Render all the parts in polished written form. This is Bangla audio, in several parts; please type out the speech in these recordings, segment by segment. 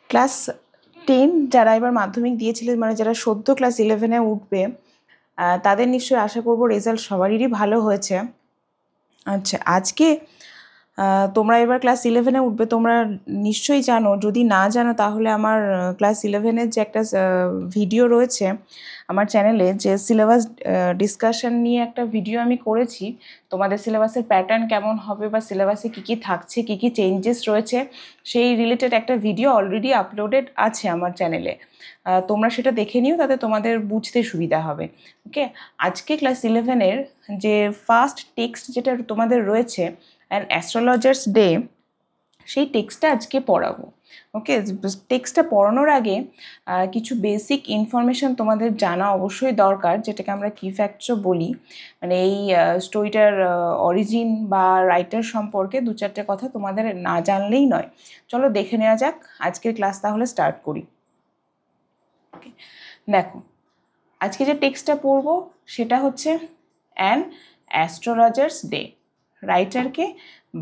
ক্লাস 10 যারা এবার মাধ্যমিক দিয়েছিলেন, মানে যারা সদ্য ক্লাস 11-এ উঠবে, তাদের নিশ্চয়ই আশা করব রেজাল্ট সবারই ভালো হয়েছে। আচ্ছা, আজকে তোমরা এবার ক্লাস 11-এ উঠবে, তোমরা নিশ্চয়ই জানো, যদি না জানো তাহলে আমার ক্লাস 11-এর যে একটা ভিডিও রয়েছে আমার চ্যানেলে, যে সিলেবাস ডিসকাশন নিয়ে একটা ভিডিও আমি করেছি, তোমাদের সিলেবাসের প্যাটার্ন কেমন হবে বা সিলেবাসে কী কী থাকছে, কী কী চেঞ্জেস রয়েছে, সেই রিলেটেড একটা ভিডিও অলরেডি আপলোডেড আছে আমার চ্যানেলে। তোমরা সেটা দেখে নিও, তাতে তোমাদের বুঝতে সুবিধা হবে। ওকে, আজকে ক্লাস 11-এর যে ফার্স্ট টেক্সট যেটা তোমাদের রয়েছে, অ্যান অ্যাস্ট্রোলজার্স ডে, সেই টেক্সটটা আজকে পড়াবো। ওকে, টেক্সটটা পড়ানোর আগে কিছু বেসিক ইনফরমেশান তোমাদের জানা অবশ্যই দরকার, যেটাকে আমরা কি ফ্যাক্টসও বলি। মানে এই স্টোরিটার অরিজিন বা রাইটার সম্পর্কে দু চারটে কথা তোমাদের না জানলেই নয়। চলো দেখে নেওয়া যাক, আজকের ক্লাস তাহলে স্টার্ট করি। ওকে, দেখো, আজকে যে টেক্সটটা পড়বো সেটা হচ্ছে অ্যান অ্যাস্ট্রোলজার্স ডে, রাইটারকে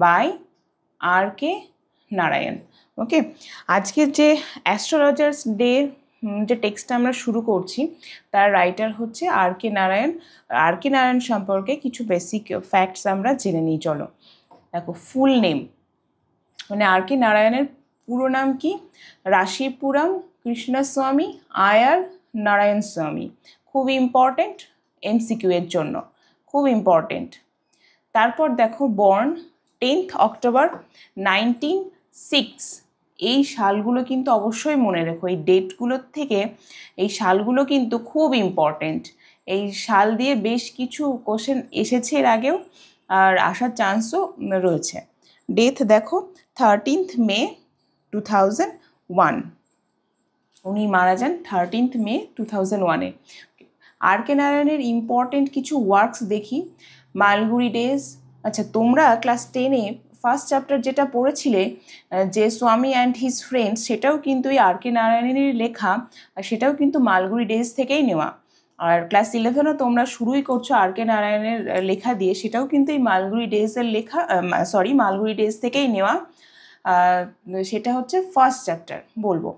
বাই আর.কে. নারায়ণ। ওকে, আজকের যে অ্যাস্ট্রোলজার্স ডে যে টেক্সটটা আমরা শুরু করছি, তার রাইটার হচ্ছে আর.কে. নারায়ণ। আর.কে. নারায়ণ সম্পর্কে কিছু বেসিক ফ্যাক্টস আমরা জেনে নিই। চলো দেখো, ফুল নেম, মানে আর.কে. নারায়ণের পুরো নাম কি? রাশিপুরম কৃষ্ণস্বামী আয়ার নারায়ণ স্বামী। খুব ইম্পর্টেন্ট এমসিকিউ এর জন্য, খুব ইম্পর্টেন্ট। তারপর দেখো, বর্ন 10th অক্টোবর 1906। এই সালগুলো কিন্তু অবশ্যই মনে রেখো, এই ডেটগুলোর থেকে এই সালগুলো কিন্তু খুব ইম্পর্টেন্ট। এই সাল দিয়ে বেশ কিছু কোশ্চেন এসেছে এর আগেও, আর আসার চান্সও রয়েছে। ডেথ দেখো 13th মে 2001, উনি মারা যান 13th মে 2001-এ। আর.কে. নারায়ণের ইম্পর্টেন্ট কিছু ওয়ার্কস দেখি। মালগুড়ি ডেজ, আচ্ছা তোমরা ক্লাস 10-এ ফার্স্ট চ্যাপ্টার যেটা পড়েছিলে, যে স্বামী অ্যান্ড হিজ ফ্রেন্ডস, সেটাও কিন্তু এই আর.কে. নারায়ণেরই লেখা, আর সেটাও কিন্তু মালগুড়ি ডেজ থেকেই নেওয়া। আর ক্লাস 11-ও তোমরা শুরুই করছো আর.কে. নারায়ণের লেখা দিয়ে, সেটাও কিন্তু এই মালগুড়ি ডেজের লেখা, মালগুড়ি ডেজ থেকেই নেওয়া। সেটা হচ্ছে ফার্স্ট চ্যাপ্টার বলবো।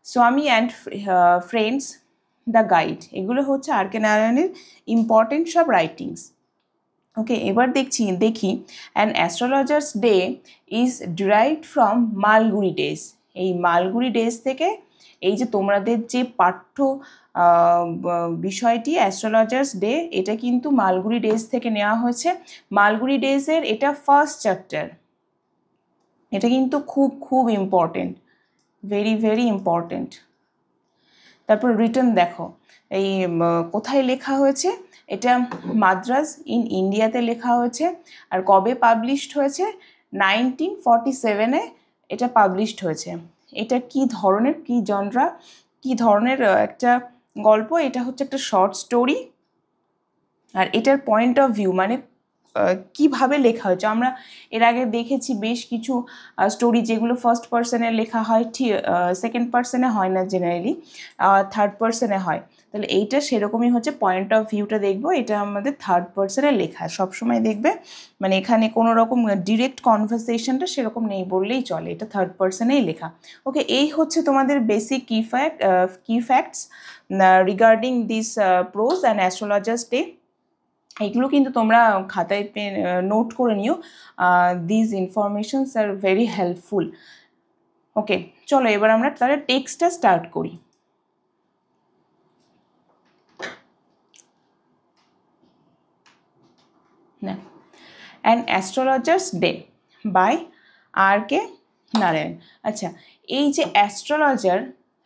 স্বামী অ্যান্ড ফ্রেন্ডস, দ্য গাইড, এগুলো হচ্ছে আর.কে. নারায়ণের ইম্পর্টেন্ট সব রাইটিংস। ওকে, এবার দেখি an astrologer's day is derived from Malgudi days. এই মালগুড়ি ডেজ থেকে, এই যে তোমাদের যে পাঠ্য বিষয়টি অ্যাস্ট্রোলজার্স ডে, এটা কিন্তু মালগুড়ি ডেজ থেকে নেওয়া হয়েছে। মালগুড়ি ডেজের এটা ফার্স্ট চ্যাপ্টার, এটা কিন্তু খুব খুব ইম্পর্টেন্ট, ভেরি ভেরি ইম্পর্টেন্ট। তারপর রিটার্ন দেখো, এই কোথায় লেখা হয়েছে, এটা মাদ্রাজ ইন ইন্ডিয়াতে লেখা হয়েছে। আর কবে পাবলিশড হয়েছে? 1947-এ এটা পাবলিশড হয়েছে। এটা কি ধরনের, কি জনরা, কি ধরনের একটা গল্প? এটা হচ্ছে একটা শর্ট স্টোরি। আর এটার পয়েন্ট অফ ভিউ, মানে কিভাবে লেখা হয়েছে, আমরা এর আগে দেখেছি বেশ কিছু স্টোরি যেগুলো ফার্স্ট পার্সনে লেখা হয়, সেকেন্ড পার্সনে হয় না জেনারেলি, থার্ড পার্সনে হয়। তাহলে এইটা সেরকমই হচ্ছে, পয়েন্ট অফ ভিউটা দেখবো, এটা আমাদের থার্ড পার্সনে লেখা সবসময় দেখবে, মানে এখানে কোনো রকম ডিরেক্ট কনভারসেশনটা সেরকম নেই বললেই চলে, এটা থার্ড পার্সনেই লেখা। ওকে, এই হচ্ছে তোমাদের বেসিক কি facts regarding this prose and astrologer's day. এগুলো কিন্তু তোমরা খাতায় নোট করে নিও, this informations are very helpful. Okay, চলো এবার আমরা তাহলে টেক্সটটা স্টার্ট করি। না, an astrologer's day by R K. Narayan. আচ্ছা, এই যে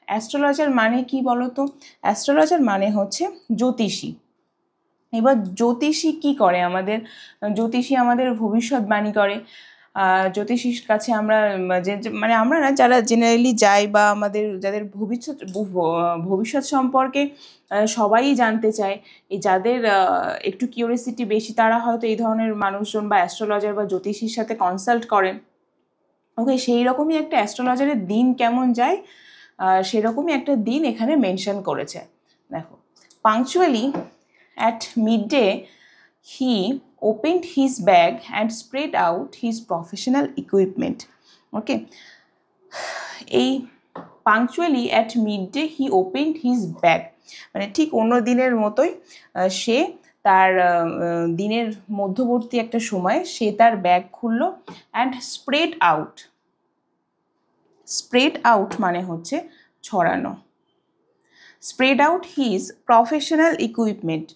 অ্যাস্ট্রোলজার মানে কি বলো তো? অ্যাস্ট্রোলজার মানে হচ্ছে জ্যোতিষী। এবার জ্যোতিষী কি করে? জ্যোতিষী আমাদের ভবিষ্যৎবাণী করে। জ্যোতিষীর কাছে আমরা মানে আমরা না, যারা জেনারেলি যাই বা আমাদের যাদের ভবিষ্যৎ সম্পর্কে সবাই জানতে চায়, এই যাদের একটু কিউরিয়াসিটি বেশি, তারা হয়তো এই ধরনের মানুষজন বা অ্যাস্ট্রোলজার বা জ্যোতিষীর সাথে কনসাল্ট করেন। ওকে, সেই রকমই একটা অ্যাস্ট্রোলজারের দিন কেমন যায়, সেরকমই একটা দিন এখানে মেনশন করেছে। দেখো, পাংচুয়ালি at midday, he opened his bag and spread out his professional equipment. Okay, এই punctually at midday he opened his bag, মানে ঠিক অন্য দিনের মতোই সে তার দিনের মধ্যবর্তী একটা সময় সে তার ব্যাগ খুলল and spread out. Spread out মানে হচ্ছে ছড়ানো। Spread out his professional equipment.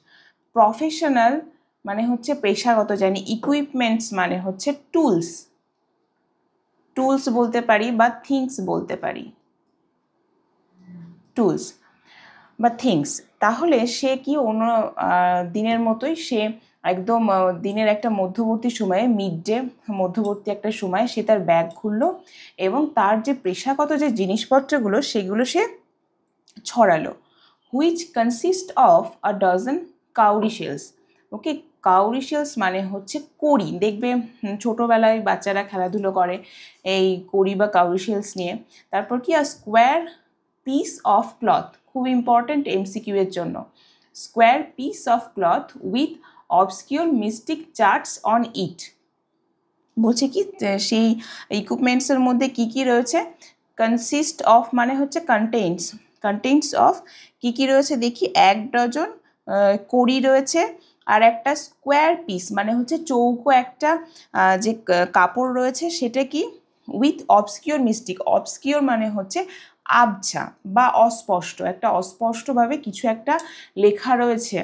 Professional মানে হচ্ছে পেশাগত, জানি। ইকুইপমেন্টস মানে হচ্ছে টুলস। টুলস বলতে পারি বা থিংস বলতে পারি, টুলস বা থিংস। তাহলে সে কি অন্য দিনের মতোই সে একদম দিনের একটা মধ্যবর্তী সময়ে, মিড ডে মধ্যবর্তী একটা সময় সে তার ব্যাগ খুললো এবং তার যে পেশাগত যে জিনিসপত্রগুলো সেগুলো সে ছড়ালো। Which consist of a dozen cowrie shells. ওকে, কাউরি শেলস মানে হচ্ছে কড়ি। দেখবে ছোটোবেলায় বাচ্চারা খেলাধুলো করে এই কড়ি বা কাউরি শেলস নিয়ে। তারপর কি, আর স্কোয়ার পিস অফ ক্লথ, খুব ইম্পর্টেন্ট এমসিকিউ এর জন্য। Square piece of cloth with obscure mystic charts on it. বলছে কি সেই ইকুইপমেন্টসের মধ্যে কি কি রয়েছে। কনসিস্ট অফ মানে হচ্ছে কন্টেন্টস, কন্টেন্টস অফ কি কি রয়েছে দেখি। 1 ডজন কড়ি রয়েছে, আর একটা স্কোয়ার পিস মানে হচ্ছে চৌকো একটা যে কাপড় রয়েছে সেটা কি, উইথ অবসকিউর মিস্টিক। অবসকিউর মানে হচ্ছে আবছা বা অস্পষ্ট, একটা অস্পষ্টভাবে কিছু একটা লেখা রয়েছে।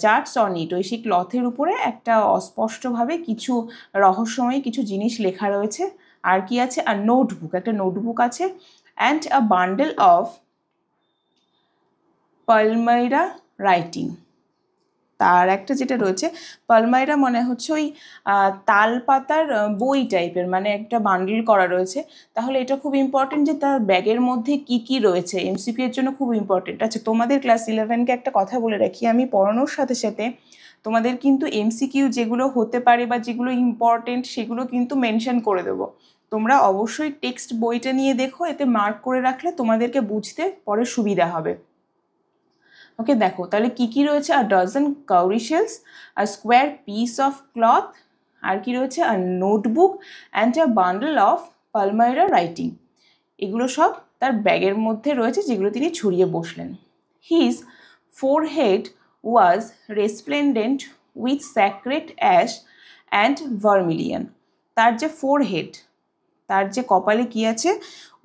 চার্টস অন ইট, ওই সেই ক্লথের উপরে একটা অস্পষ্টভাবে কিছু রহস্যময় কিছু জিনিস লেখা রয়েছে। আর কি আছে, আর নোটবুক, একটা নোটবুক আছে। And a bundle of palmyra writing. তার একটা যেটা রয়েছে পালমাইরা মানে হচ্ছে ওই তাল পাতার বই টাইপের, মানে একটা বান্ডেল করা রয়েছে। তাহলে এটা খুব ইম্পর্টেন্ট যে তার ব্যাগের মধ্যে কি কি রয়েছে, এমসিকিউ এর জন্য খুব ইম্পর্টেন্ট। আচ্ছা, তোমাদের ক্লাস 11কে একটা কথা বলে রাখি, আমি পড়ানোর সাথে সাথে তোমাদের কিন্তু এমসিকিউ যেগুলো হতে পারে বা যেগুলো ইম্পর্টেন্ট সেগুলো কিন্তু মেনশন করে দেবো। তোমরা অবশ্যই টেক্সট বইটা নিয়ে দেখো, এতে মার্ক করে রাখলে তোমাদেরকে বুঝতে পরে সুবিধা হবে। ওকে, দেখো তাহলে কি কি রয়েছে। আর ডজন কাউরি শেলস, আর স্কোয়ার পিস অফ ক্লথ, আর কি রয়েছে, আর notebook and a bundle of palmyra writing. এগুলো সব তার ব্যাগের মধ্যে রয়েছে যেগুলো তিনি ছড়িয়ে বসলেন। His forehead was resplendent with sacred ash and vermilion. তার যে ফোরহেড, তার যে কপালে কি আছে,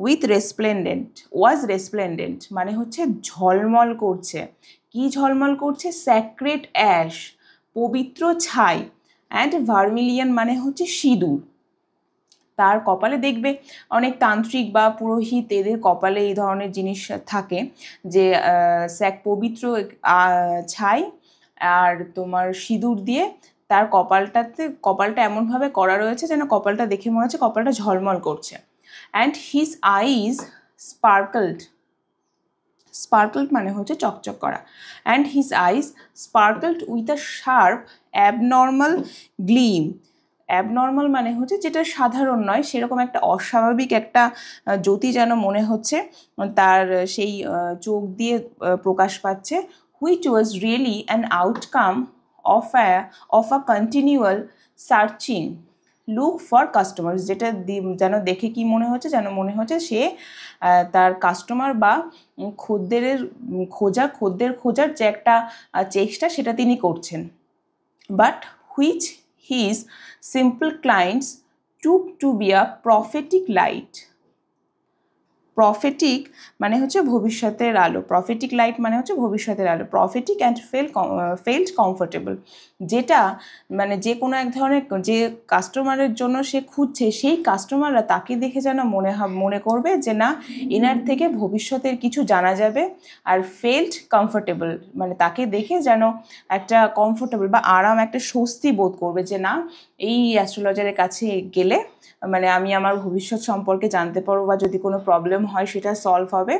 উইথ রেসপ্লেন্ডেন্ট, ওয়াজ রেসপ্লেন্ডেন্ট মানে হচ্ছে ঝলমল করছে। কি ঝলমল করছে, স্যাক্রেড অ্যাশ পবিত্র ছাই, অ্যান্ড ভার্মিলিয়ন মানে হচ্ছে সিঁদুর। তার কপালে দেখবে অনেক তান্ত্রিক বা পুরোহিত এদের কপালে এই ধরনের জিনিস থাকে যে পবিত্র ছাই আর তোমার সিঁদুর দিয়ে তার কপালটা এমনভাবে করা রয়েছে যেন কপালটা দেখে মনে হচ্ছে কপালটা ঝলমল করছে। অ্যান্ড হিজ আইজ স্পার্কলড, স্পার্কলড মানে হচ্ছে চকচক করা। And his eyes sparkled with a sharp abnormal gleam. Abnormal মানে হচ্ছে যেটা সাধারণ নয়, সেরকম একটা অস্বাভাবিক একটা জ্যোতি যেন মনে হচ্ছে তার সেই চোখ দিয়ে প্রকাশ পাচ্ছে। Which was really an outcome of a continual searching look for customers. যেটা যেন দেখে কি মনে হচ্ছে, যেন মনে হচ্ছে সে তার কাস্টমার বা খদ্দের খোঁজার যে একটা চেষ্টা সেটা তিনি করছেন। But which his simple clients took to be a prophetic light. Prophetic মানে হচ্ছে ভবিষ্যতের আলো, প্রফেটিক লাইট মানে হচ্ছে ভবিষ্যতের আলো। প্রফেটিক অ্যান্ড ফেল্ট কমফোর্টেবল, যেটা মানে যে কোনো এক ধরনের যে কাস্টমারের জন্য সে খুঁজছে সেই কাস্টমাররা তাকে দেখে যেন মনে করবে যে না, এনার থেকে ভবিষ্যতের কিছু জানা যাবে। আর ফেল্ট কমফোর্টেবল মানে তাকে দেখে যেন একটা কমফোর্টেবল বা আরাম, একটা স্বস্তি বোধ করবে যে না, এই অ্যাস্ট্রোলজারের কাছে গেলে মানে আমি আমার ভবিষ্যৎ সম্পর্কে জানতে পারবো বা যদি কোনো প্রবলেম হয় সেটা সলভ হবে।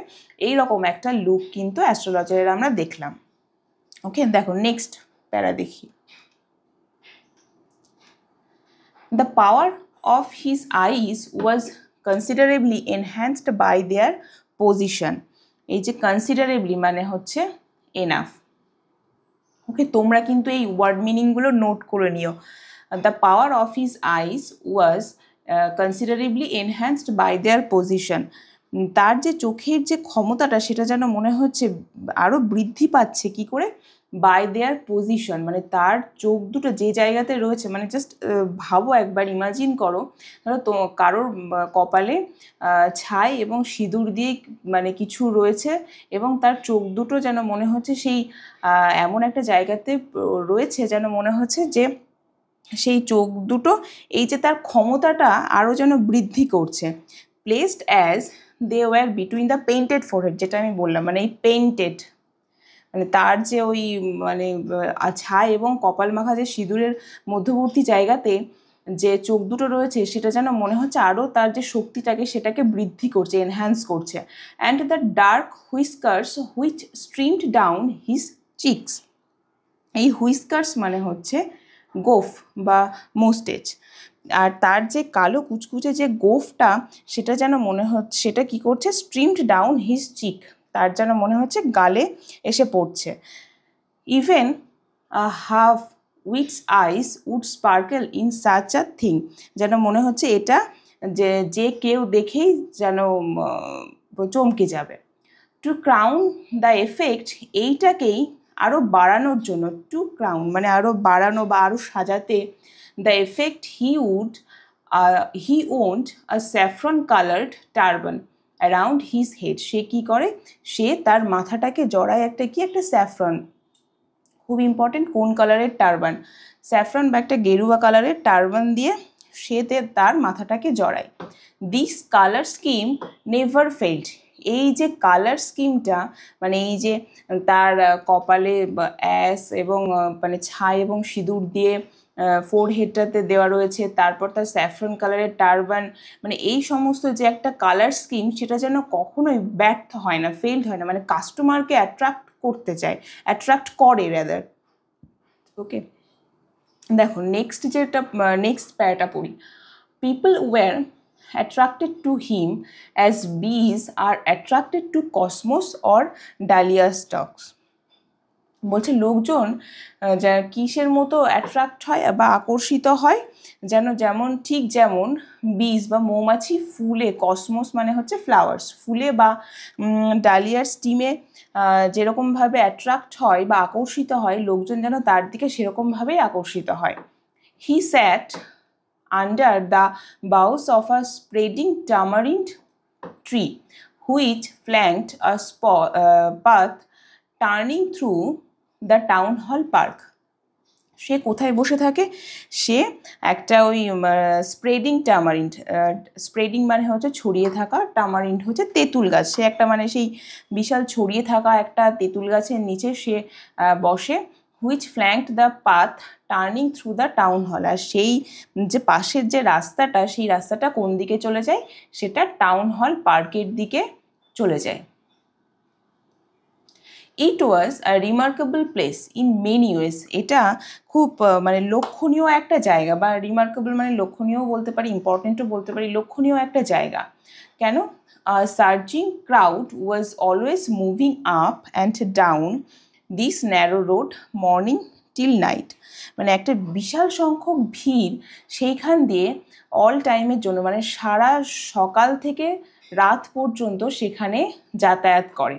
এই রকম একটা লুক কিন্তু অ্যাস্ট্রোলজারের আমরা দেখলাম। ওকে, দেখো নেক্সট প্যারা দেখি। The power of his eyes was considerably enhanced by their position. এই যে কনসিডারেবলি মানে হচ্ছে এনাফ। ওকে, তোমরা কিন্তু এই ওয়ার্ড মিনিংগুলো নোট করে নিও। The power of his eyes was considerably enhanced by their position, তার যে চোখের যে ক্ষমতাটা সেটা যেন মনে হচ্ছে আরও বৃদ্ধি পাচ্ছে কি করে, বাই দেয়ার পজিশন, মানে তার চোখ দুটো যে জায়গাতে রয়েছে, মানে জাস্ট ভাবো একবার, ইমাজিন করো ধরো তো কারোর কপালে ছাই এবং সিঁদুর দিয়ে মানে কিছু রয়েছে এবং তার চোখ দুটো যেন মনে হচ্ছে সেই এমন একটা জায়গাতে রয়েছে যেন মনে হচ্ছে যে সেই চোখ দুটো এই যে তার ক্ষমতাটা আরও যেন বৃদ্ধি করছে। Placed as they were between the painted forehead, যেটা আমি বললাম, মানে এই পেইন্টেড মানে তার যে ওই মানে ছাই এবং কপাল মাখা যে সিঁদুরের মধ্যবর্তী জায়গাতে যে চোখ দুটো রয়েছে সেটা যেন মনে হচ্ছে আরও তার যে শক্তিটাকে সেটাকে বৃদ্ধি করছে, এনহ্যান্স করছে। And the dark whiskers which streamed down his cheeks, এই হুইস্কার্স মানে হচ্ছে গোফ বা মোস্টেচ, আর তার যে কালো কুচকুচে যে গোফটা সেটা যেন মনে হচ্ছে সেটা কি করছে, স্ট্রিমড ডাউন হিজ চিক, তার যেন মনে হচ্ছে গালে এসে পড়ছে। Even half wits eyes would sparkle in such a thing, যেন মনে হচ্ছে এটা যে কেউ দেখেই যেন চমকে যাবে। টু ক্রাউন দ্য এফেক্ট, এইটাকেই আরও বাড়ানোর জন্য, টু ক্রাউন মানে আরও বাড়ানো বা আরও সাজাতে, the effect he wound a saffron coloured turban around his head, সে কী করে, সে তার মাথাটাকে জড়ায় একটা স্যাফরন, খুব ইম্পর্টেন্ট, কোন কালারের টার্বান, স্যাফরন বা একটা গেরুয়া কালারের টার্বান দিয়ে সে তার মাথাটাকে জড়ায়। This colour scheme never failed, এই যে কালার স্কিমটা মানে এই যে তার কপালে অ্যাশ এবং মানে ছাই এবং সিঁদুর দিয়ে ফোরহেডটাতে দেওয়া রয়েছে, তারপর তার স্যাফরন কালারের টার্বান, মানে এই সমস্ত যে একটা কালার স্কিম সেটা যেন কখনোই ব্যর্থ হয় না, ফেল্ড হয় না, মানে কাস্টমারকে অ্যাট্রাক্ট করতে চায়, অ্যাট্রাক্ট করে রাদার। ওকে, দেখো নেক্সট প্যারাটা পড়ি। People were attracted to him as bees are attracted to cosmos or dahlia stalks, বলছে লোকজন যা কিসের মতো অ্যাট্রাক্ট হয় বা আকর্ষিত হয়, ঠিক যেমন বীজ বা মৌমাছি ফুলে, কসমোস মানে হচ্ছে ফ্লাওয়ার্স, ফুলে বা ডালিয়ার স্টিমে যেরকমভাবে অ্যাট্রাক্ট হয় বা আকর্ষিত হয়, লোকজন যেন তার দিকে সেরকমভাবেই আকর্ষিত হয়। হি স্যাট under the boughs of a spreading tamarind tree, which flanked a path turning through the town hall park. সে কোথায় বসে থাকে, সে একটা ওই স্প্রেডিং টামারিন্ড, স্প্রেডিং মানে হচ্ছে ছড়িয়ে থাকা, টামারিন্ড হচ্ছে তেঁতুল গাছ, সে একটা মানে সেই বিশাল ছড়িয়ে থাকা একটা তেঁতুল গাছের নিচে সে বসে। Which flanked the path turning through the town hall, আর সেই যে পাশের যে রাস্তাটা সেই রাস্তাটা কোন দিকে চলে যায়, সেটা টাউন হল পার্কের দিকে চলে যায়। It was a remarkable place in many ways, এটা খুব মানে লক্ষণীয় একটা জায়গা, বা রিমার্কেবল মানে লক্ষণীয় বলতে পারি, ইম্পর্টেন্টও বলতে পারি, লক্ষণীয় একটা জায়গা। কেন? Searching crowd was always moving up and down this narrow road morning till night, মানে একটা বিশাল সংখ্যক ভিড় সেইখান দিয়ে অল টাইমের জন্য, মানে সারা সকাল থেকে রাত পর্যন্ত সেখানে যাতায়াত করে।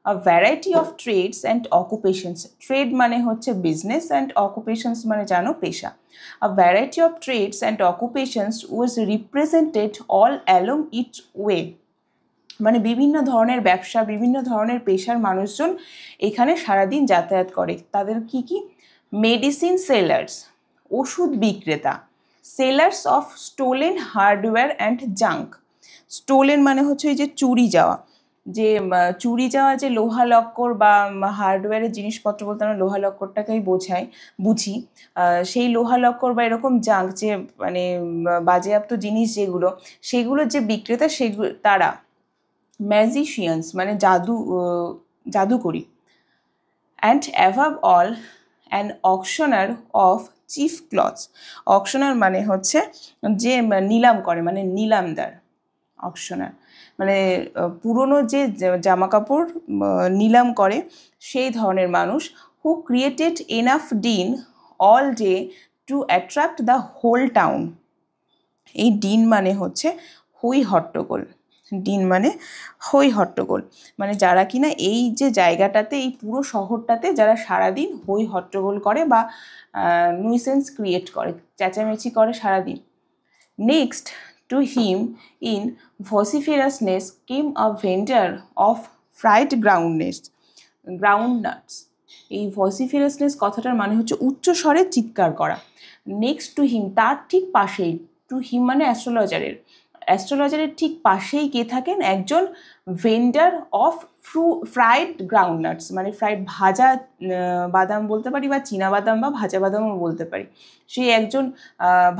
A variety of trades and occupations, trade মানে হচ্ছে business and occupations মানে জানো পেশা, a variety of trades and occupations was represented all along its way, মানে বিভিন্ন ধরনের ব্যবসা, বিভিন্ন ধরনের পেশার মানুষজন এখানে সারাদিন যাতায়াত করে। তাদের কি কি? মেডিসিন সেলার্স, ওষুধ বিক্রেতা, sellers of stolen hardware and junk, stolen মানে হচ্ছে এই যে চুরি যাওয়া, চুরি যাওয়া যে লোহা লক্কর বা হার্ডওয়্যারের জিনিসপত্র বলতে আমরা লোহা লক্করটাকেই বুঝি, সেই লোহা লক্কর বা এরকম জাঙ্ক যে মানে বাজেয়াপ্ত জিনিস যেগুলো, সেগুলো যে বিক্রেতা সেগুলো তারা। ম্যাজিশিয়ানস মানে জাদুকরি। And above all an auctioneer of cheap cloths, auctioneer মানে হচ্ছে যে নিলাম করে, মানে নিলামদার, অকশনার মানে পুরনো যে জামা কাপড় নিলাম করে সেই ধরনের মানুষ। Who created enough din all day to attract the whole town, এই ডিন মানে হচ্ছে হই হট্টগোল, ডিন মানে হই হট্টগোল, মানে যারা কিনা এই যে জায়গাটাতে, এই পুরো শহরটাতে যারা সারাদিন হই হট্টগোল করে বা নুইসেন্স ক্রিয়েট করে, চেঁচামেচি করে সারাদিন। Next to him in vociferousness came a vendor of fried groundnuts. এই vociferousness কথাটার মানে হচ্ছে উচ্চ স্বরে চিৎকার করা। নেক্সট টু হিম, তার ঠিক পাশেই, টু হিম মানে অ্যাস্ট্রোলজারের ঠিক পাশেই কে থাকেন, একজন ভেন্ডার অফ ফ্রাইড গ্রাউন্ডনাটস, মানে ফ্রাইড ভাজা বাদাম বলতে পারি, বা চীনা বাদাম বা ভাজা বাদামও বলতে পারি। সে একজন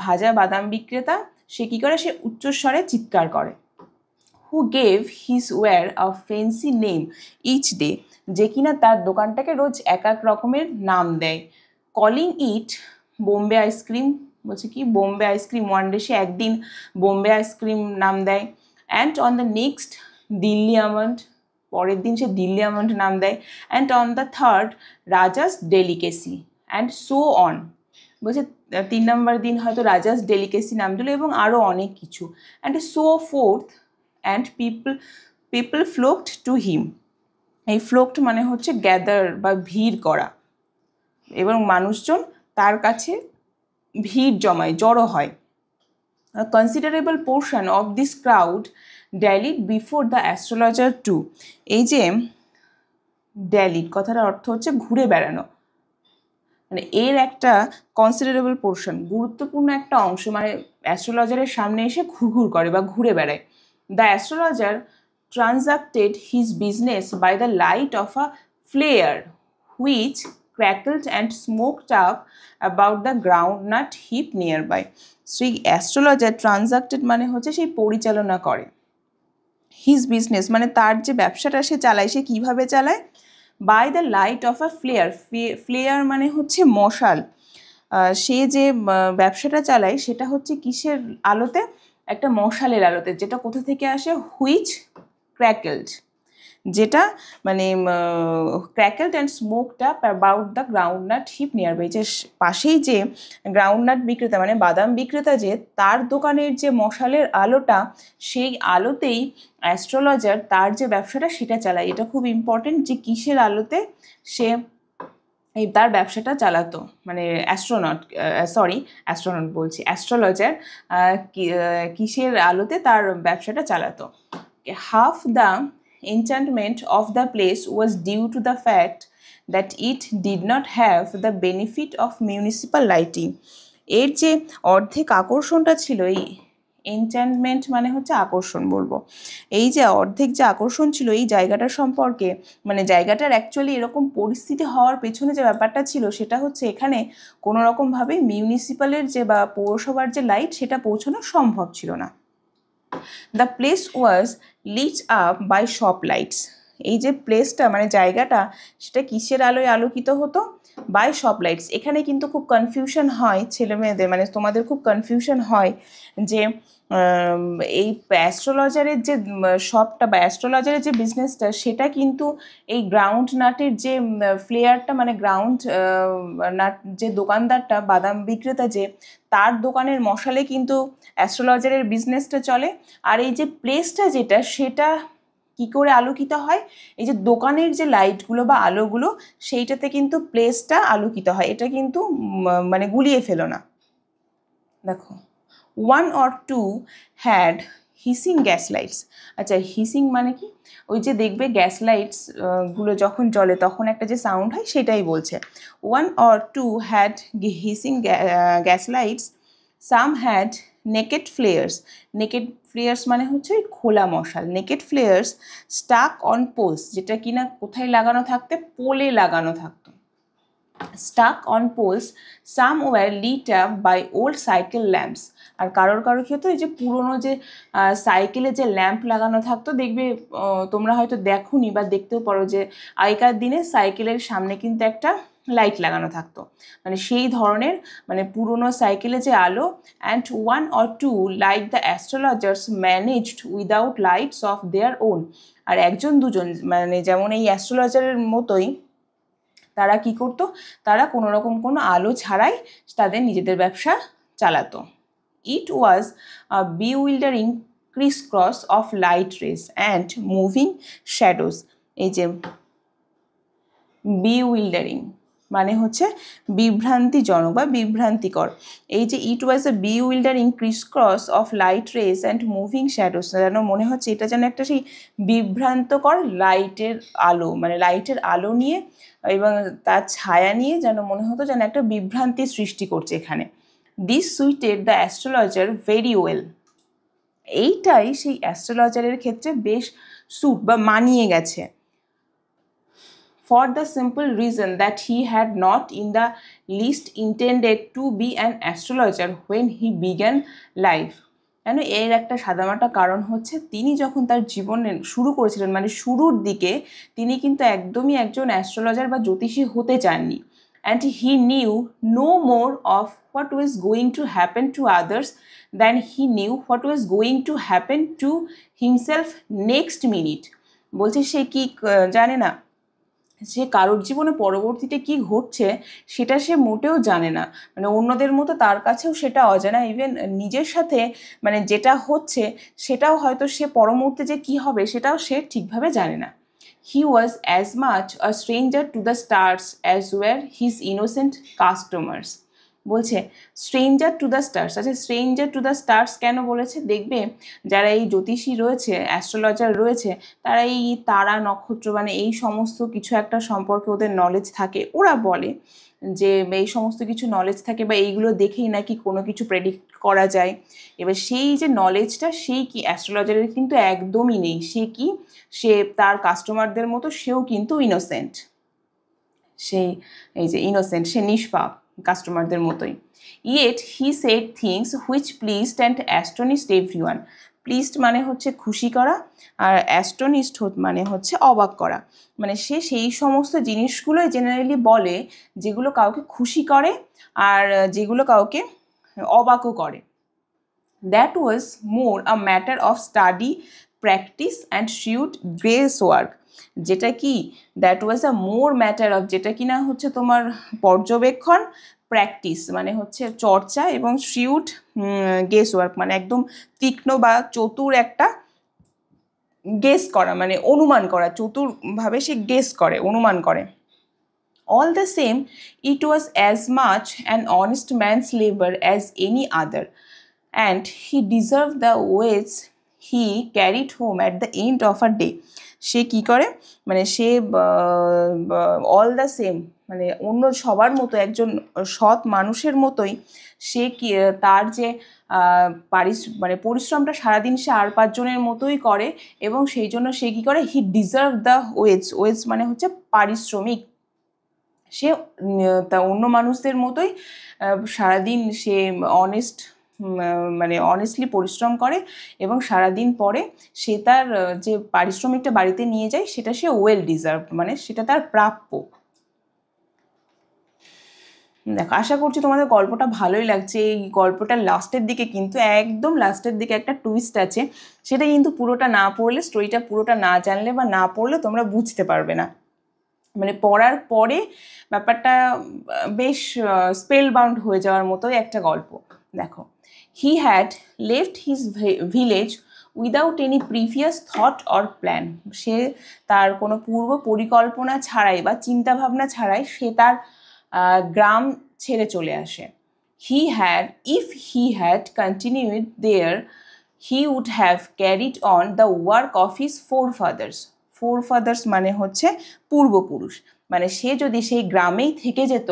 ভাজা বাদাম বিক্রেতা। সে কী করে, সে উচ্চস্বরে চিৎকার করে। Who gave his wares a fancy name each day, যে কিনা তার দোকানটাকে রোজ এক এক রকমের নাম দেয়। কলিং ইট বোম্বে আইসক্রিম, বলছে কি বোম্বে আইসক্রিম, ওয়ান ডে সে একদিন বোম্বে আইসক্রিম নাম দেয়। And on the next Delhi almond, পরের দিন সে দিল্লি আমন্ড নাম দেয়। And on the third Raja's delicacy and so on, বলছে 3 নম্বর দিন হয়তো রাজাস ডেলিকেসি নাম দিল, এবং আরও অনেক কিছু। And so forth and people flocked to him. এই ফ্লোকড মানে হচ্ছে গ্যাদার বা ভিড় করা, এবং মানুষজন তার কাছে ভিড় জমায়, জড়ো হয়। A considerable portion of this crowd dallied before the astrologer too. এই যে dallied কথাটার অর্থ হচ্ছে ঘুরে বেড়ানো, মানে এর একটা কনসিডারেবল পোর্শন, গুরুত্বপূর্ণ একটা অংশ, মানে অ্যাস্ট্রোলজারের সামনে এসে ঘুরঘুর করে বা ঘুরে বেড়ায়। The astrologer transacted his business by the light of a flare which crackled and smoked up about the groundnut heap nearby. সেই অ্যাস্ট্রোলজার ট্রানজাক্টেড মানে হচ্ছে সেই পরিচালনা করে, হিজ বিজনেস মানে তার যে ব্যবসাটা সে চালায়, সে কীভাবে চালায়, by the light of a flare, flare মানে হচ্ছে মশাল। সে যে ব্যবসাটা চালায় সেটা হচ্ছে কিসের আলোতে, একটা মশালের আলোতে, যেটা কোথা থেকে আসে, হুইচ ক্র্যাকেলড, যেটা মানে crackled and smoked up about the groundnut heap nearby, যে পাশেই যে গ্রাউন্ডনাট বিক্রেতা মানে বাদাম বিক্রেতা, যে তার দোকানের যে মশালের আলোটা, সেই আলোতেই অ্যাস্ট্রোলজার তার যে ব্যবসাটা সেটা চালায়। এটা খুব ইম্পর্টেন্ট, যে কিসের আলোতে সে এই তার ব্যবসাটা চালাতো, মানে অ্যাস্ট্রোনট বলছি, অ্যাস্ট্রোলজার কিসের আলোতে তার ব্যবসাটা চালাতো। Half the enchantment of the place was due to the fact that it did not have the benefit of municipal lighting. এর যে অর্ধেক আকর্ষণটা ছিল, এই এনচ্যান্টমেন্ট মানে হচ্ছে আকর্ষণ বলবো, এই যে অর্ধেক যে আকর্ষণ ছিল এই জায়গাটার সম্পর্কে, মানে জায়গাটার অ্যাকচুয়ালি এরকম পরিস্থিতি হওয়ার পেছনে যে ব্যাপারটা ছিল সেটা হচ্ছে এখানে কোনো রকমভাবে মিউনিসিপ্যালের যে বা পৌরসভার যে লাইট সেটা পৌঁছানো সম্ভব ছিল না। The place was lit up by shop lights, এই যে প্লেসটা মানে জায়গাটা সেটা কিসের আলোয় আলোকিত হতো, বাই শপ লাইটস। এখানে কিন্তু খুব কনফিউশন হয় ছেলে মেয়েদের, মানে তোমাদের খুব কনফিউশন হয় যে এই অ্যাস্ট্রোলজারের যে শপটা বা অ্যাস্ট্রোলজারের যে বিজনেসটা সেটা কিন্তু এই গ্রাউন্ড নাটের যে ফ্লেয়ারটা মানে গ্রাউন্ড নাট যে দোকানদারটা বাদাম বিক্রেতা, যে তার দোকানের মশালে কিন্তু অ্যাস্ট্রোলজারের বিজনেসটা চলে। আর এই যে প্লেসটা যেটা সেটা কি করে আলোকিত হয়, এই যে দোকানের যে লাইটগুলো বা আলোগুলো সেইটাতে কিন্তু প্লেসটা আলোকিত হয়। এটা কিন্তু মানে গুলিয়ে ফেলো না। দেখো, 1 or 2 had hissing gas lights. আচ্ছা, হিসিং মানে কি, ওই যে দেখবে গ্যাস লাইটস গুলো যখন জ্বলে তখন একটা যে সাউন্ড হয় সেটাই বলছে। 1 or 2 had hissing gas lights. Some had naked flares. Naked flares মানে হচ্ছে ওই খোলা মশাল। naked flares stuck on poles, যেটা কিনা কোথায় লাগানো থাকতে, পোলে লাগানো থাকতো। stuck on poles. Some were lit up by old cycle lamps. আর কারোর কি হতো, এই যে পুরোনো যে সাইকেলে যে ল্যাম্প লাগানো থাকতো, দেখবে তোমরা হয়তো দেখোনি বা দেখতেও পারো যে আগেকার দিনে সাইকেলের সামনে কিন্তু একটা লাইট লাগানো থাকতো, মানে সেই ধরনের, মানে পুরোনো সাইকেলে যে আলো। And 1 or 2 like the astrologers managed without lights of their own. আর একজন দুজন মানে যেমন এই অ্যাস্ট্রোলজারের মতোই তারা কি করতো, তারা কোনো রকম কোনো আলো ছাড়াই তাদের নিজেদের ব্যবসা চালাতো। ইট was a বিউইল্ডারিং crisscross of light rays and moving shadows. এই যে bewildering মানে হচ্ছে বিভ্রান্তিজনক বা বিভ্রান্তিকর। এই যে ইট ওয়াজ এ bewildering crisscross of light rays and moving shadows, যেন মনে হচ্ছে এটা যেন একটা সেই বিভ্রান্তকর লাইটের আলো, মানে লাইটের আলো নিয়ে এবং তার ছায়া নিয়ে যেন মনে হতো যেন একটা বিভ্রান্তি সৃষ্টি করছে এখানে। This suited the astrologer very well. এইটাই সেই অ্যাস্ট্রোলজারের ক্ষেত্রে বেশ স্যুট বা মানিয়ে গেছে। For the simple reason that he had not in the least intended to be an astrologer when he began life. কেন এর একটা সাদামাটা কারণ হচ্ছে তিনি যখন তার জীবনে শুরু করেছিলেন, মানে শুরুর দিকে তিনি কিন্তু একদমই একজন অ্যাস্ট্রোলজার বা জ্যোতিষী হতে চাননি। And he knew no more of what was going to happen to others than he knew what was going to happen to himself next minute. বলছে সে কি জানে না, সে কারোর জীবনে পরবর্তীতে কি ঘটছে সেটা সে মোটেও জানে না, মানে অন্যদের মতো তার কাছেও সেটা অজানা। ইভেন নিজের সাথে মানে যেটা হচ্ছে সেটাও হয়তো সে পর মুহূর্তে যে কি হবে সেটাও সে ঠিকভাবে জানে না। He was as much a stranger to the stars as were his innocent customers. বলছে স্ট্রেঞ্জার টু দ্য স্টার্স। আচ্ছা, স্ট্রেঞ্জার টু দ্য স্টার্স কেন বলেছে? দেখবে যারা এই জ্যোতিষী রয়েছে, অ্যাস্ট্রোলজার রয়েছে, তারা এই তারা নক্ষত্র মানে এই সমস্ত কিছু একটা সম্পর্কে ওদের নলেজ থাকে। ওরা বলে যে এই সমস্ত কিছু নলেজ থাকে বা এইগুলো দেখেই নাকি কোনো কিছু প্রেডিক্ট করা যায়। এবার সেই যে নলেজটা সেই কি অ্যাস্ট্রোলজারের কিন্তু একদমই নেই। সে তার কাস্টমারদের মতো সেও কিন্তু ইনোসেন্ট। সেই এই যে ইনোসেন্ট, সে নিষ্পাপ কাস্টমারদের মতোই। Yet he said things which pleased and astonished everyone. Pleased মানে হচ্ছে খুশি করা, আর অ্যাস্টনিশড মানে হচ্ছে অবাক করা। মানে সে সেই সমস্ত জিনিসগুলোই জেনারেলি বলে যেগুলো কাউকে খুশি করে আর যেগুলো কাউকে অবাকও করে। That was more a matter of study, practice and shrewd guess work. যেটা কি that was a more matter of, যেটা কি না হচ্ছে তোমার পর্যবেক্ষণ, প্র্যাকটিস মানে হচ্ছে চর্চা, এবং শিউট গেস ওয়ার্ক মানে একদম তীক্ষ্ণ বা চতুর একটা গেস করা, মানে অনুমান করা, চতুরভাবে সে গেস করে, অনুমান করে। All the same, it was as much an honest man's labor as any other, and he deserved the wage he carried home at the end of a day. সে কি করে, মানে সে অল দ্য সেম মানে অন্য সবার মতো একজন সৎ মানুষের মতোই সে কি তার যে মানে পরিশ্রমটা সারাদিন সে আর পাঁচজনের মতোই করে, এবং সেই জন্য সে কি করে, হি ডিজার্ভ দ্য ওয়েজ মানে হচ্ছে পারিশ্রমিক। সে তা অন্য মানুষদের মতোই সারাদিন সে মানে অনেস্টলি পরিশ্রম করে, এবং সারাদিন পরে সে তার যে পারিশ্রমিকটা বাড়িতে নিয়ে যায় সেটা সে ওয়েল ডিজার্ভ, মানে সেটা তার প্রাপ্য। দেখো, আশা করছি তোমাদের গল্পটা ভালোই লাগছে। এই গল্পটার লাস্টের দিকে কিন্তু একদম লাস্টের দিকে একটা টুইস্ট আছে, সেটা কিন্তু পুরোটা না পড়লে, স্টোরিটা পুরোটা না জানলে বা না পড়লে তোমরা বুঝতে পারবে না। মানে পড়ার পরে ব্যাপারটা বেশ স্পেল বাউন্ড হয়ে যাওয়ার মতোই একটা গল্প। দেখো, he had left his village without any previous thought or plan. সে তার কোনো পূর্ব পরিকল্পনা ছাড়াই বা চিন্তাভাবনা ছাড়াই সে তার গ্রাম ছেড়ে চলে আসে। If he had continued there, he would have carried on the work of his forefathers. forefathers মানে হচ্ছে পূর্বপুরুষ। মানে সে যদি সেই গ্রামেই থেকে যেত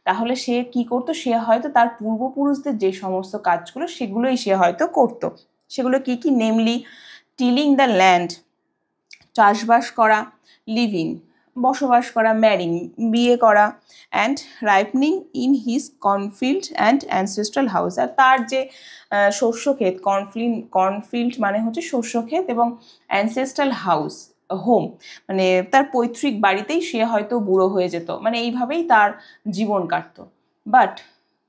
তাহলে সে কি করতো, সে হয়তো তার পূর্বপুরুষদের যে সমস্ত কাজগুলো সেগুলোই সে হয়তো করতো। সেগুলো কি কি? নেমলি টিলিং দ্য ল্যান্ড, চাষবাস করা, লিভিং বসবাস করা, ম্যারিং বিয়ে করা, and ripening in his cornfield and ancestral house. আর তার যে শস্যক্ষেত, কর্নফিল্ড মানে হচ্ছে শস্যক্ষেত, এবং অ্যানসেস্ট্রাল হাউস হোম মানে তার পৈতৃক বাড়িতেই সে হয়তো বুড়ো হয়ে যেত। মানে এইভাবেই তার জীবন কাটত। But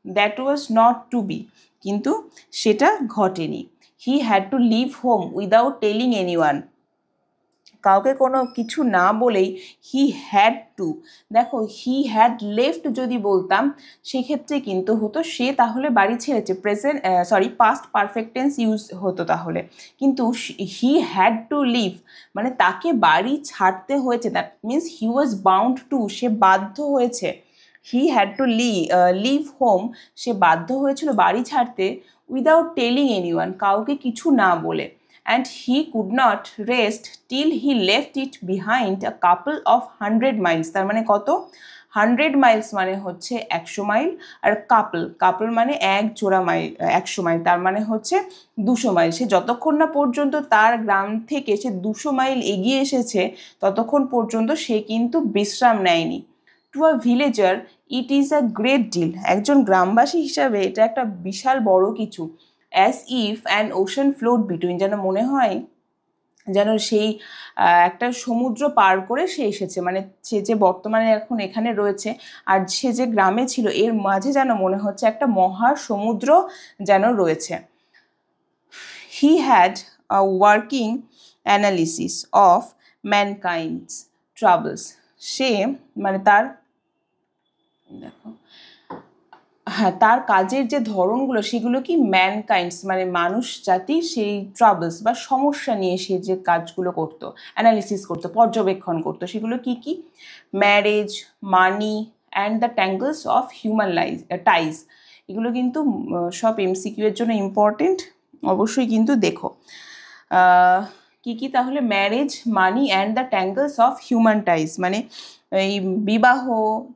that was not to be, কিন্তু সেটা ঘটেনি। He had to leave home without telling anyone. কাউকে কোনো কিছু না বলেই হি হ্যাড টু, দেখো হি হ্যাড লেফট যদি বলতাম সেক্ষেত্রে কিন্তু হতো সে তাহলে বাড়ি ছেড়েছে, present past perfect tense use হতো তাহলে, কিন্তু হি হ্যাড টু লিভ মানে তাকে বাড়ি ছাড়তে হয়েছে, that means he was bound to, সে বাধ্য হয়েছে। He had to leave home, সে বাধ্য হয়েছিল বাড়ি ছাড়তে, উইদাউট টেলিং এনিওয়ান, কাউকে কিছু না বলে। And he could not rest till he left it behind a couple of 100 Miles, তার মানে কত, 100 মাইলস মানে হচ্ছে 100 মাইল, আর কাপল মানে এক জোড়া মাইল, 100 মাইল তার মানে হচ্ছে 200 মাইল। সে যতক্ষণ না পর্যন্ত তার গ্রাম থেকে সে 200 মাইল এগিয়ে এসেছে ততক্ষণ পর্যন্ত সে কিন্তু বিশ্রাম নেয়নি। To a villager it is a great deal, একজন গ্রামবাসী হিসাবে এটা একটা বিশাল বড় কিছু। As if an ocean float between, যেন মনে হয় যেন সেই একটা সমুদ্র পার করে সে এসেছে, মানে সে যে বর্তমানে এখন এখানে রয়েছে আর সে যে গ্রামে ছিল এর মাঝে যেন মনে হচ্ছে একটা মহা সমুদ্র যেন রয়েছে। He had a working analysis of mankind's troubles, সে মানে তার, দেখো হ্যাঁ, তার কাজের যে ধরনগুলো সেগুলো কি ম্যানকাইন্ডস মানে মানুষ জাতির সেই ট্রাবলস বা সমস্যা নিয়ে সে যে কাজগুলো করতো, অ্যানালিসিস করতো, পর্যবেক্ষণ করতো, সেগুলো কি কি, marriage, money and the tangles of human ties, এগুলো কিন্তু সব এমসিকিউ এর জন্য ইম্পর্টেন্ট, অবশ্যই কিন্তু দেখো কি কি তাহলে, marriage, money and the tangles of human ties মানে এই বিবাহ,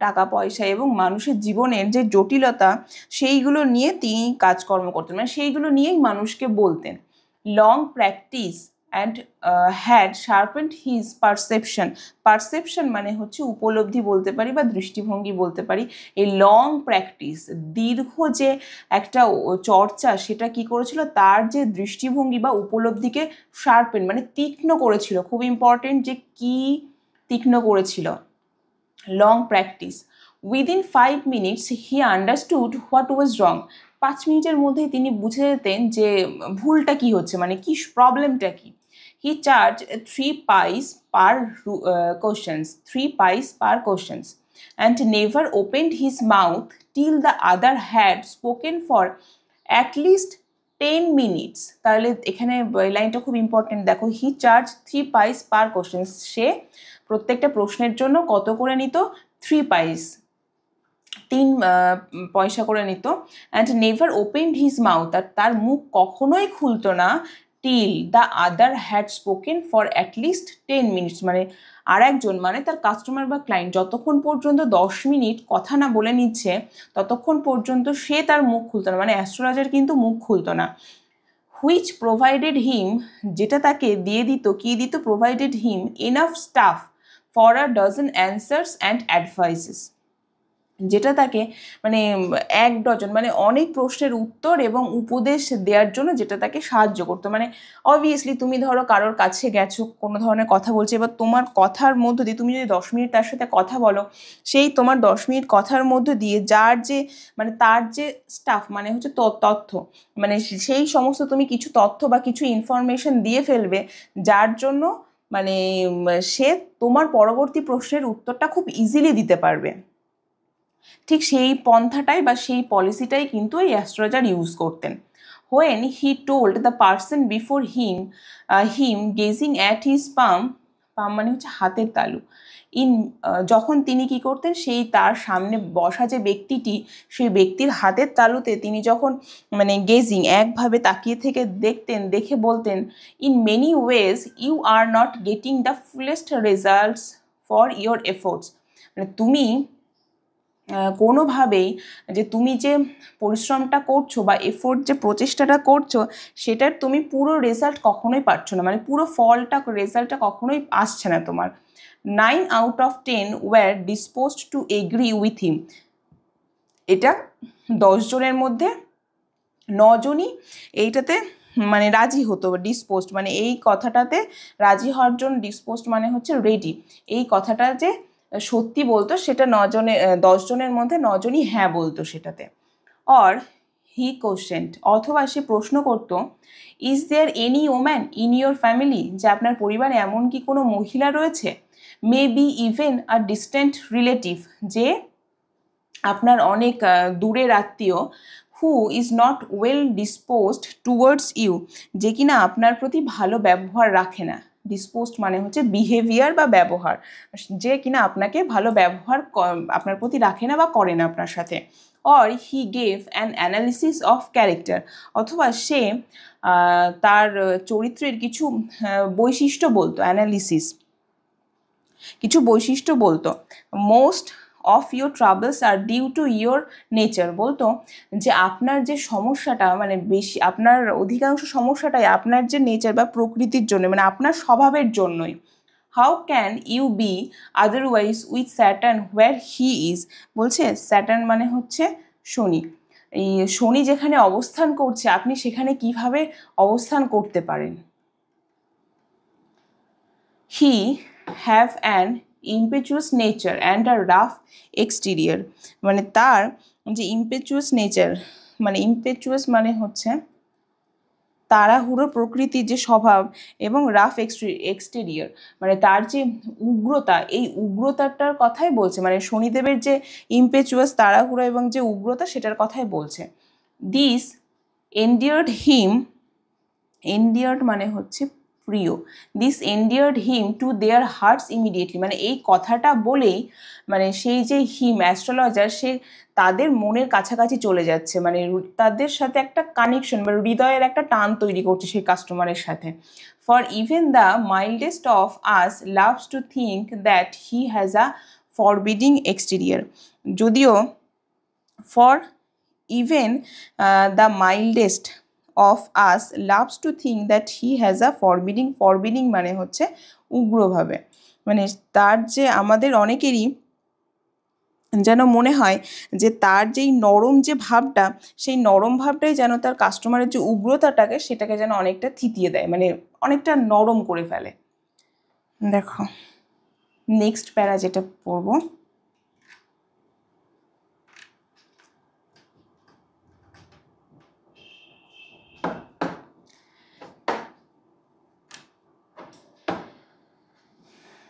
টাকা পয়সা এবং মানুষের জীবনের যে জটিলতা সেইগুলো নিয়ে তিনি কাজকর্ম করতেন, মানে সেইগুলো নিয়েই মানুষকে বলতেন। Long practice and had sharpened his perception মানে হচ্ছে উপলব্ধি বলতে পারি বা দৃষ্টিভঙ্গি বলতে পারি। এই লং প্র্যাকটিস দীর্ঘ যে একটা চর্চা সেটা কি করেছিল, তার যে দৃষ্টিভঙ্গি বা উপলব্ধিকে শার্পেন মানে তীক্ষ্ণ করেছিল, খুব ইম্পর্টেন্ট যে কি তীক্ষ্ণ করেছিল। Long practice, within 5 minutes he understood what was wrong, 5 মিনিটের মধ্যেই তিনি বুঝে যেতেন যে ভুলটা কি হচ্ছে, মানে কি প্রবলেমটা কি। He charge 3 pice per questions, 3 pice per questions, and never opened his mouth till the other had spoken for at least 10 minutes। তাহলে এখানে লাইনটা খুব ইম্পর্টেন্ট, দেখো he charge 3 pice per questions, সে প্রত্যেকটা প্রশ্নের জন্য কত করে নিত, 3 pice, 3 পয়সা করে নিত। And never opened his mouth, আর তার মুখ কখনোই খুলতো না, till the other had spoken for at least 10 minutes মানে আর একজন মানে তার কাস্টমার বা ক্লায়েন্ট যতক্ষণ পর্যন্ত 10 মিনিট কথা না বলে নিচ্ছে ততক্ষণ পর্যন্ত সে তার মুখ খুলতো না, মানে অ্যাস্ট্রোলজার কিন্তু মুখ খুলতো না। হুইচ প্রোভাইডেড হিম, যেটা তাকে দিয়ে দিত, কি দিত, provided him enough staff for a dozen answers and advises, যেটা তাকে মানে 1 ডজন মানে অনেক প্রশ্নের উত্তর এবং উপদেশ দেওয়ার জন্য যেটা তাকে সাহায্য করতো। মানে অবভিয়াসলি তুমি ধরো কারোর কাছে গেছো, কোনো ধরনের কথা বলছে, এবার তোমার কথার মধ্য দিয়ে তুমি যদি 10 মিনিট তার সাথে কথা বলো, সেই তোমার 10 মিনিট কথার মধ্য দিয়ে যার যে মানে তার যে স্টাফ মানে হচ্ছে তথ্য, মানে সেই সমস্ত তুমি কিছু তথ্য বা কিছু ইনফরমেশন দিয়ে ফেলবে যার জন্য মানে সে তোমার পরবর্তী প্রশ্নের উত্তরটা খুব ইজিলি দিতে পারবে। ঠিক সেই পন্থাটাই বা সেই পলিসিটাই কিন্তু এই অ্যাস্ট্রোলজার ইউজ করতেন। When he told the person before him gazing at his palm মানে হচ্ছে হাতের তালু, যখন তিনি কি করতেন, সেই তার সামনে বসা যে ব্যক্তিটি সেই ব্যক্তির হাতের তালুতে তিনি যখন মানে গেজিং একভাবে তাকিয়ে থেকে দেখতেন, দেখে বলতেন, in many ways you are not getting the fullest results for your efforts, মানে তুমি কোনোভাবেই যে তুমি যে পরিশ্রমটা করছো বা এফোর্ট যে প্রচেষ্টাটা করছো সেটার তুমি পুরো রেজাল্ট কখনোই পাচ্ছ না, মানে পুরো ফলটা রেজাল্টটা কখনোই আসছে না তোমার। 9 out of 10 were disposed to agree with him, এটা 10 জনের মধ্যে 9 জনই এইটাতে মানে রাজি হতো, ডিসপোজড মানে এই কথাটাতে রাজি হওয়ার জন্য, ডিসপোজড মানে হচ্ছে রেডি, এই কথাটা যে সত্যি বলতো সেটা 10 জনের মধ্যে 9 জনই হ্যাঁ বলতো সেটাতে। অর হি কোশ্চেন্ড, অথবা সে প্রশ্ন করত, is there any woman in your family, যে আপনার পরিবারে এমন কি কোনো মহিলা রয়েছে, may be even a distant relative, যে আপনার অনেক দূরের আত্মীয়, who is not well disposed towards you, যে কিনা আপনার প্রতি ভালো ব্যবহার রাখে না। ডিসপোজড মানে হচ্ছে বিহেভিয়ার বা ব্যবহার, যে কিনা আপনাকে ভালো ব্যবহার আপনার প্রতি রাখে না বা করে না আপনার সাথে। Or he gave an analysis of character, অথবা সে তার চরিত্রের কিছু বৈশিষ্ট্য বলতো, অ্যানালিসিস কিছু বৈশিষ্ট্য বলতো। Most of your troubles are due to your nature, বলতো যে আপনার যে সমস্যাটা, মানে বেশি আপনার অধিকাংশ সমস্যাটাই আপনার যে নেচার বা প্রকৃতির জন্য, মানে আপনার স্বভাবের জন্যই। How can you be otherwise with Saturn where he is, বলছে স্যাটার্ন মানে হচ্ছে শনি, এই শনি যেখানে অবস্থান করছে আপনি সেখানে কিভাবে অবস্থান করতে পারেন। He have an impetuous nature and a rough exterior, মানে তার যে ইম্পেচুয়াস নেচার, মানে ইম্পেচুয়াস মানে হচ্ছে তাড়াহুড়ো প্রকৃতির যে স্বভাব, এবং রাফ এক্সটেরিয়ার মানে তার যে উগ্রতা, এই উগ্রতাটার কথাই বলছে, মানে শনিদেবের যে ইম্পেচুয়াস তাড়াহুড়ো এবং যে উগ্রতা সেটার কথাই বলছে। দিস এন্ডিয়ার্ড হিম, এন্ডিয়ার্ড মানে হচ্ছে প্রিয়, this endeared him to their hearts immediately, মানে এই কথাটা বলেই মানে সেই যে হিম অ্যাস্ট্রোলজার, সে তাদের মনের কাছাকাছি চলে যাচ্ছে, মানে তাদের সাথে একটা কানেকশন বা হৃদয়ের একটা টান তৈরি করছে সেই কাস্টমারের সাথে। For even the mildest of us loves to think that he has a forbidding exterior, যদিও for even the mildest of us loves to think that he has a forbidding মানে হচ্ছে উগ্রভাবে, মানে তার যে আমাদের অনেকেরই যেন মনে হয় যে তার যেই নরম যে ভাবটা, সেই নরম ভাবটাই যেন তার কাস্টমারের যে উগ্রতাটাকে সেটাকে যেন অনেকটা থিতিয়ে দেয়, মানে অনেকটা নরম করে ফেলে। দেখো নেক্সট প্যারা যেটা পড়বো,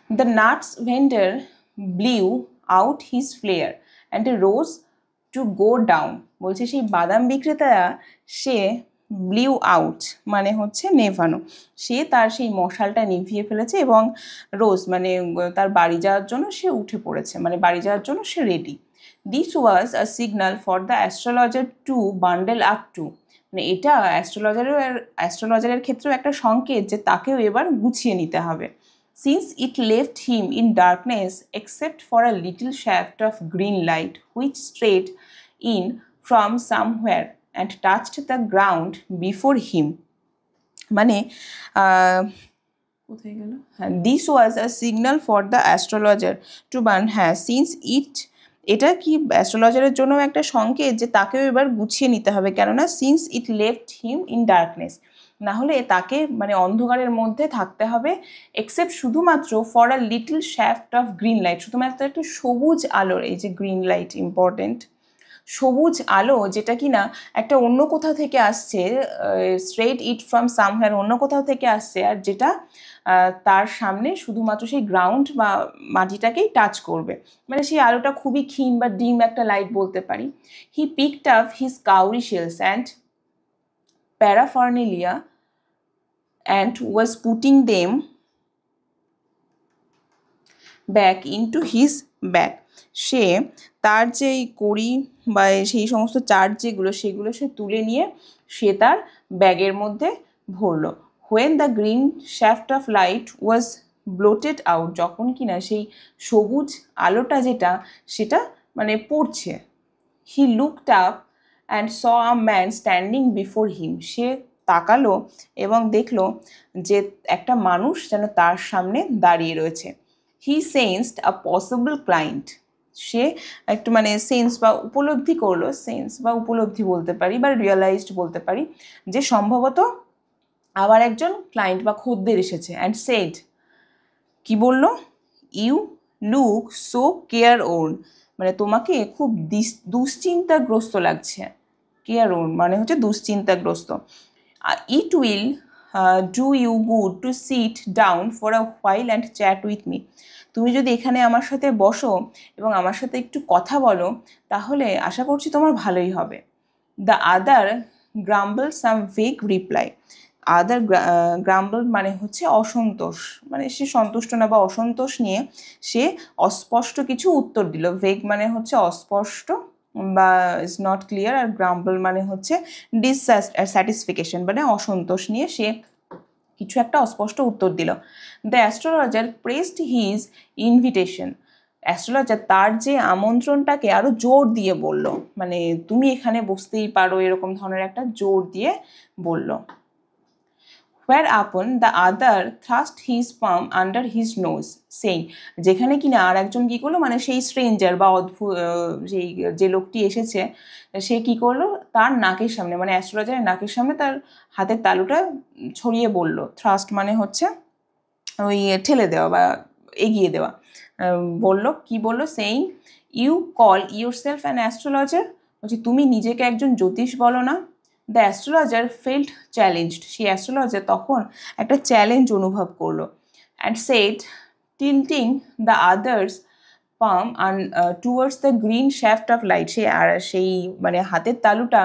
The nuts vendor blew out his flare and rose to go down, বলছে সেই বাদাম বিক্রেতা সে ব্লিউ আউট মানে হচ্ছে নেভানো, সে তার সেই মশালটা নিভিয়ে ফেলেছে এবং রোজ মানে তার বাড়ি যাওয়ার জন্য সে উঠে পড়েছে, মানে বাড়ি যাওয়ার জন্য সে ready. This was a signal for the astrologer to bundle up to, মানে এটা অ্যাস্ট্রোলজারের ক্ষেত্রেও একটা সংকেত যে তাকেও এবার গুছিয়ে নিতে হবে। Since it left him in darkness except for a little shaft of green light which strayed in from somewhere and touched the ground before him, মানে কোথায় গেল, হ্যাঁ, this was a signal for the astrologer to burn, হ্যাঁ সিন্স এটা কি অ্যাস্ট্রোলজারের জন্য একটা সংকেত যে তাকেও এবার গুছিয়ে নিতে হবে, কেননা since it left him in darkness, না হলে তাকে মানে অন্ধকারের মধ্যে থাকতে হবে, এক্সেপ্ট শুধুমাত্র for a little shaft of green light, শুধুমাত্র একটা সবুজ আলোর, এই যে গ্রিন লাইট ইম্পর্টেন্ট, সবুজ আলো যেটা কিনা একটা অন্য কোথাও থেকে আসছে, স্ট্রেট ইট ফ্রম সামহোয়ার, অন্য কোথাও থেকে আসছে, আর যেটা তার সামনে শুধুমাত্র সেই গ্রাউন্ড বা মাটিটাকেই টাচ করবে, মানে সেই আলোটা খুবই ক্ষীণ বা ডিম একটা লাইট বলতে পারি। He picked up his cowrie shells and paraphernalia and was putting them back into his bag, সে তার যেই কড়ি বা সেই সমস্ত চার্জ যেগুলো সেগুলো সে তুলে নিয়ে সে তার ব্যাগের মধ্যে ভরলো। when the green shaft of light was blotted out, যখন কিনা সেই সবুজ আলোটা যেটা সেটা মানে পড়ছে, he looked up and saw a man standing before him, সে তাকালো এবং দেখলো যে একটা মানুষ যেন তার সামনে দাঁড়িয়ে রয়েছে। হি সেন্সড আ পসিবল ক্লায়েন্ট, সে একটু মানে সেন্স বা উপলব্ধি করলো, সেন্স বা উপলব্ধি বলতে পারি বা রিয়েলাইজড বলতে পারি, যে সম্ভবত আবার একজন ক্লায়েন্ট বা খদ্দের এসেছে। অ্যান্ড সেড, কি বললো, you look so careworn, মানে তোমাকে খুব দুশ্চিন্তাগ্রস্ত লাগছে। কেয়ারুন মানে হচ্ছে দুশ্চিন্তাগ্রস্ত। It will do you good to sit down for a while and chat with me. তুমি যদি এখানে আমার সাথে বসো এবং আমার সাথে একটু কথা বলো তাহলে আশা করছি তোমার ভালোই হবে। The other গ্রাম্বল some vague reply. আদার গ্রাম্বল মানে হচ্ছে অসন্তোষ, মানে সে সন্তুষ্ট না বা অসন্তোষ নিয়ে সে অস্পষ্ট কিছু উত্তর দিল। ভেগ মানে হচ্ছে অস্পষ্ট বা ইজ নট ক্লিয়ার, আর গ্রাম্বল মানে হচ্ছে ডিসস্যাটিসফিকেশন মানে অসন্তোষ নিয়ে সে কিছু একটা অস্পষ্ট উত্তর দিল। The astrologer pressed his invitation. Astrologer তার যে আমন্ত্রণটাকে আরও জোর দিয়ে বলল, মানে তুমি এখানে বসতেই পারো এরকম ধরনের একটা জোর দিয়ে বলল। Whereupon the other thrust his palm under his nose, saying, যেখানে কিনা আর একজন কী করলো, মানে সেই স্ট্রেঞ্জার বা অদ্ভুত সেই যে লোকটি এসেছে সে কী করলো, তার নাকের সামনে মানে অ্যাস্ট্রোলজারের নাকের সামনে তার হাতের তালুটা ছড়িয়ে বলল। থ্রাস্ট মানে হচ্ছে ওই ঠেলে দেওয়া বা এগিয়ে দেওয়া। বলল, কি বলল, saying, you call yourself an astrologer, বলছি তুমি নিজেকে একজন জ্যোতিষ বলো না। দ্য অ্যাস্ট্রোলজার ফেল্ট চ্যালেঞ্জড, সেই অ্যাস্ট্রোলজার তখন একটা চ্যালেঞ্জ অনুভব করলো। And said, tilting the other's palm and towards the green shaft of light, সে আর সেই মানে হাতের তালুটা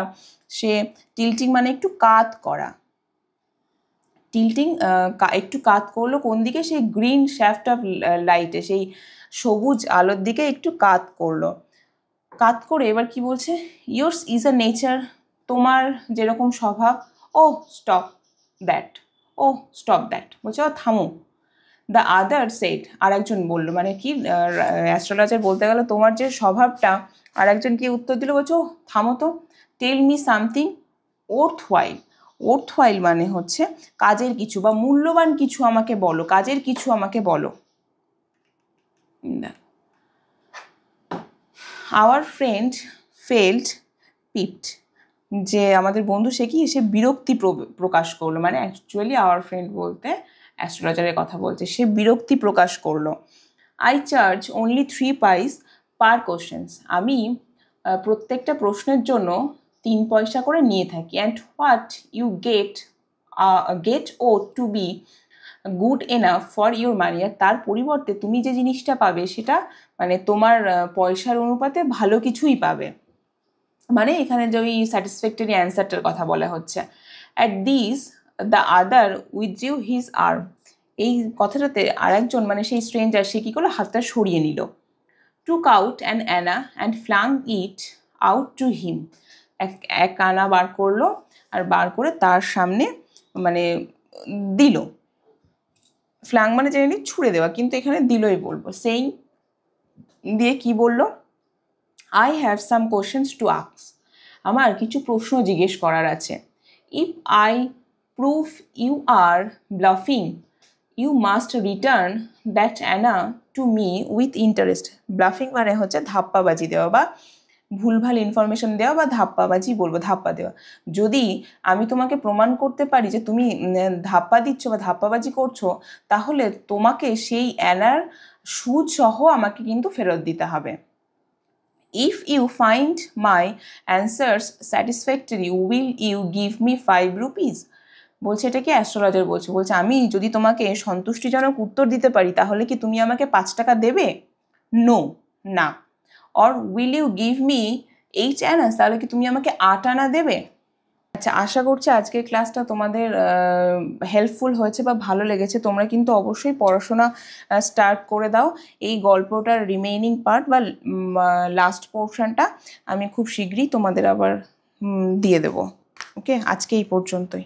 সে টিল্টিং মানে একটু কাত করা, টিল্টিং একটু কাত করলো কোন দিকে, সেই গ্রিন শ্যাফট অফ লাইটে, সেই সবুজ আলোর দিকে একটু কাত করলো। কাত করে এবার কি বলছে, ইয়োর্স ইজ আ নেচার, তোমার যেরকম স্বভাব, oh stop that, oh stop that, বলছে ও থামো। দ্য আদার সেড, আর একজন বললো, মানে কি অ্যাস্ট্রোলজার বলতে গেল তোমার যে স্বভাবটা, আর একজন কি উত্তর দিল, বলছো থামো তো। টেল মি সামথিং ওর্থওয়াইল, ওর্থওয়াইল মানে হচ্ছে কাজের কিছু বা মূল্যবান কিছু আমাকে বলো, কাজের কিছু আমাকে বলো। আওয়ার ফ্রেন্ড ফেল্ট পিপড, যে আমাদের বন্ধু সে কি, সে বিরক্তি প্রকাশ করলো, মানে অ্যাকচুয়ালি আওয়ার ফ্রেন্ড বলতে অ্যাস্ট্রোলজারের কথা বলছে, সে বিরক্তি প্রকাশ করলো। আই চার্জ অনলি 3 পাইস পার কোশ্চেন্স, আমি প্রত্যেকটা প্রশ্নের জন্য 3 পয়সা করে নিয়ে থাকি। And what you get ought to be good enough for your money, আর তার পরিবর্তে তুমি যে জিনিসটা পাবে সেটা মানে তোমার পয়সার অনুপাতে ভালো কিছুই পাবে, মানে এখানে যে ওই স্যাটিসফ্যাক্টরি অ্যান্সারটার কথা বলা হচ্ছে। At this the other উইথড্রিউ his arm, এই কথাটাতে আর একজন মানে সেই স্ট্রেঞ্জার সে কী করলো, হাতটা সরিয়ে নিল। Took out an anna and flung it out to him, এক আনা বার করলো আর বার করে তার সামনে মানে দিল। ফ্লাং মানে জেনে ছুঁড়ে দেওয়া, কিন্তু এখানে দিলই বলবো। সেই দিয়ে কি বললো, I have some questions to ask, আমার কিছু প্রশ্ন জিজ্ঞেস করার আছে। If I prove you are bluffing you must return that anna to me with interest. Bluffing মানে হচ্ছে ধাপ্পাবাজি দেওয়া বা ভুলভাল ইনফরমেশন দেওয়া বা ধাপ্পাবাজি বলবো, ধাপ্পা দেওয়া। যদি আমি তোমাকে প্রমাণ করতে পারি যে তুমি ধাপ্পা দিচ্ছ বা ধাপ্পাবাজি করছো, তাহলে তোমাকে সেই অ্যানার সুদ সহ আমাকে কিন্তু ফেরত দিতে হবে। If you find my answers satisfactory will you give me 5 rupees, বলছে এটা কি অ্যাস্ট্রোলজার বলছে আমি যদি তোমাকে সন্তুষ্টিজনক উত্তর দিতে পারি তাহলে কি তুমি আমাকে 5 টাকা দেবে? নো, না। Or will you give me 8 annas, তাহলে কি তুমি আমাকে 8 আনা দেবে? আচ্ছা, আশা করছি আজকের ক্লাসটা তোমাদের হেল্পফুল হয়েছে বা ভালো লেগেছে। তোমরা কিন্তু অবশ্যই পড়াশোনা স্টার্ট করে দাও। এই গল্পটার রিমেইনিং পার্ট বা লাস্ট পোর্শনটা আমি খুব শীঘ্রই তোমাদের আবার দিয়ে দেবো। ওকে, আজকে এই পর্যন্তই।